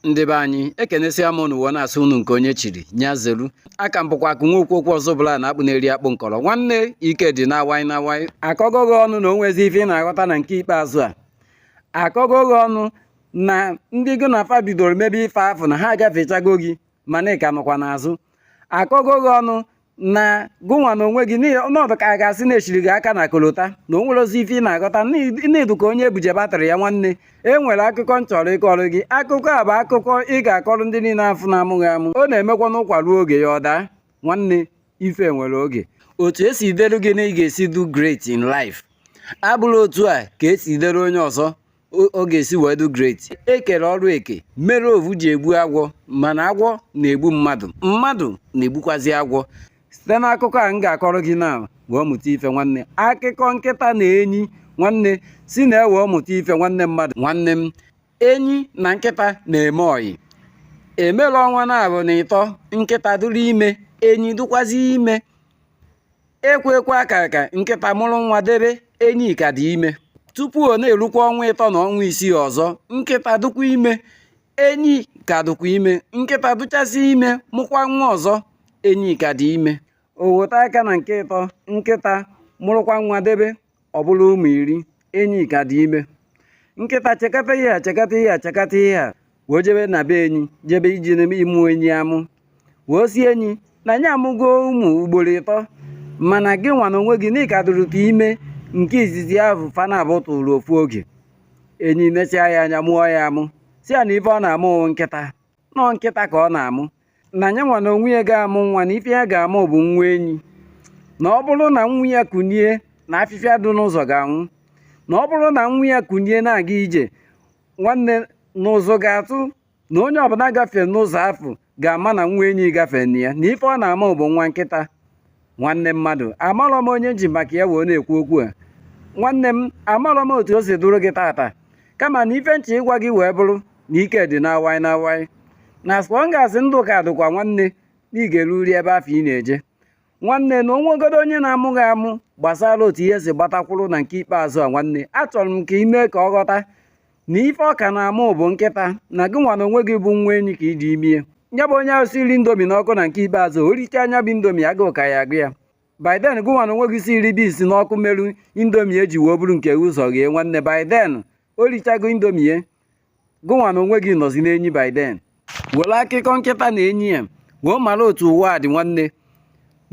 Ndị be anyị ekenesia m unu wee na-asị unu nke onye chiri nya zeru aka m bụkwa ka nwa okwu ọzọ bụla na-akpụ na-eri akpụ nkọrọ nwanne ike dị na-awanye na-awanye akọgo gị ọnụ na o nwezi ife ị na-aghọta na nke ikpeazụ a akọgo gị ọnụ na ndị gị na afa bidoro mebe ife afụ na ha agafechago gị mana ị ka nọkwa n'azụ akọgo gị ọnụ na gụnwa na onwe gị n'ọdụ ka a ga-asị na-echiri gị aka na kolota na o nwere ozi ife ị na-aghọta n'idu ka onye ebuje batrị ya nwanne e nwere akụkọ m chọrọ ịkọrọ gị akụkọ a bụ akụkọ ị ga-akọrọ ndị niile afụ na-amụghị amụ ọ na-emekwa n'ụkwa ruo oge ya ọ daa nwanne ife nwere oge otu esi delu gị na ị ga-esi do great in life abụrụ otu a ka esi delu onye ọzọ ọ ga-esi wee do great ekere ọrụ eke mere ovu ji egbu agwọ mana agwọ na-egbu mmadụ mmadụ na-egbukwazi agwọ site n'akụkọ a m ga-akọrọ gị na wee mụta ife nwanne akụkọ nkịta na enyi nwanne si na ewe mụta ife nwanne mmadụ nwanne m enyi na nkịta na-eme ọyị emere ọnwa na-abụ na ịtọ nkịta dụrụ ime enyi dụkwazi ime ekwe aka nkịta mụrụ nwa debe enyi ka dị ime tupu ọ na-erukwa ọnwa ịtọ na ọnwa isii ọzọ nkịta dụkwa ime enyi ka dụkwa ime nkịta dụchasị ime mụkwa nwa ọzọ enyi ka dị ime o weta aka na nke ịtọ nkịta mụrụkwa nwa debe ọ bụrụ ụmụ iri enyi ka dị ime nkịta chekata ihe a wee jebe na be enyi jebe iji ịmụ enyi amụ wee si enyi na nya amụgo ụmụ ugboro ịtọ mana gị nwa na onwe gị na ịkadụrụta ime nke izizi ahụ fana abụ tụrụ ofu oge enyi nechaa ya anya mụọ ya amụ si ya na ife ọ na-amụ nkịta nọ nkịta ka ọ na-amụ na nya nwa na onwe ya ga-amụ nwa na ife ya ga-amụ bụ nwa enyi na ọ bụrụ na nwa ya kunie na afịfịa dị n'ụzọ ga-anwụ na ọ bụrụ na nwa ya kunie na-aga ije nwanne n'ụzọ ga-atụ na onye ọbụla gafere n'ụzọ afọ ga-ama na nwa enyi gafere na ya na ife ọ na-ama bụ nwa nkịta nwanne mmadụ amarọ m onye nji maka ya wee na-ekwu okwu a nwanne m amarọ m otu o si dụrụ gị tata kama na ife nche ịgwa gị wee bụrụ na ike dị na-awanye na spongas ndụ ka dụkwa nwanne na ị ga-eruri ebe afọ ị na-eje nwanne na onwegodo onye na-amụghị amụ gbasara otu ihe si gbatakwuru na nke ikpeazụ a nwanne achọrọ m ka ime ka ọ ghọta na ife ọ ka na-amụ bụ nkịta na gị nwa na onwe gị bụ nwa enyi ka iji imie nya bụ onye ahụ siri indomi n'ọkụ na nke ikpeazụ o richa anya bụ indomi agụụ ka ya agụ ya biden gị nwa na onwe gị siri bisi n'ọkụ merụ indomi eji wee bụrụ nke ụzọ ghee nwanne biden o richago indomi ye gị nwa na onwe gị nọzi n'enyi biden were akụkọ nkịta na enyi ya wee mara otu ụwa dị nwanne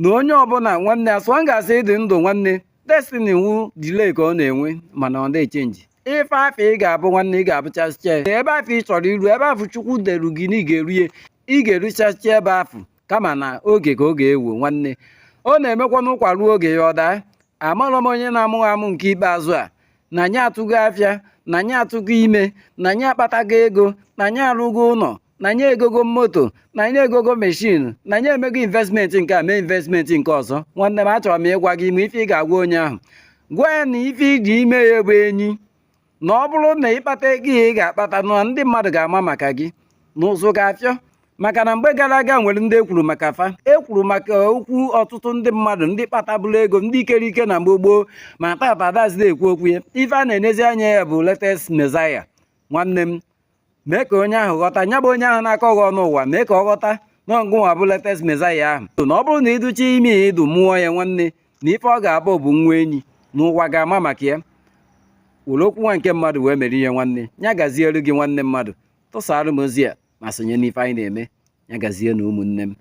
na onye ọbụla nwanne asụọ ga-asị ịdị ndụ nwanne destiny wu delay ka ọ na-enwe mana ọ na-echenji ife afọ ị ga-abụ nwanne ị ga-abụchasịcha ya ebe afọ ị chọrọ iru ebe afọ chukwu deru gị na ị ga-eruye ị ga-eruchacha ebe afọ kama na oge ka ọ ga-ewu nwanne ọ na-emekwa n'ụkwa ruo oge ya ọ daa amarọ m onye na-amụghị amụ nke ikpeazụ a na nya atụgo afịa na nya atụgo ime na nya akpatago ego na nya arụgo ụlọ na nya egogo moto na nya egogo meshin na nya emego investmenti nke a mee investmenti nke ọzọ nwanne m achọrọ m ịgwa gị ma ife ị ga-agwa onye ahụ gwa ya na ife iji ime ya bụ enyi na ọ bụrụ na ịkpata ego ị ga-akpata na ndị mmadụ ga-ama maka gị n'ụzọ ga-afịọ maka na mgbe gara aga nwere ndị ekwuru maka fa ekwuru maka okwu ọtụtụ ndị mmadụ ndị kpatabụrụ ego ndị ikere ike na mgbe gboo ma tata adazide ekwu okwu ya ife a na-enezi anya ya bụ latest Messiah nwanne m mee ka onye ahụ ghọta nya bụ onye ahụ na-akọ gị ọnụ ụwa mee ka ọ ghọta na ọgụnwa bụ latest Messiah ahụ na ọ bụrụ na ịdụcha ime ịdụ mụọ ya nwanne na ife ọ ga-abụ bụ nwa enyi na ụwa ga-ama maka ya were okwu nwa nke mmadụ wee mere ihe nwanne ya gazielu gị nwanne mmadụ tụsara m ozi a ma sonye n'ife anyị na-eme ya gazie na ụmụnne m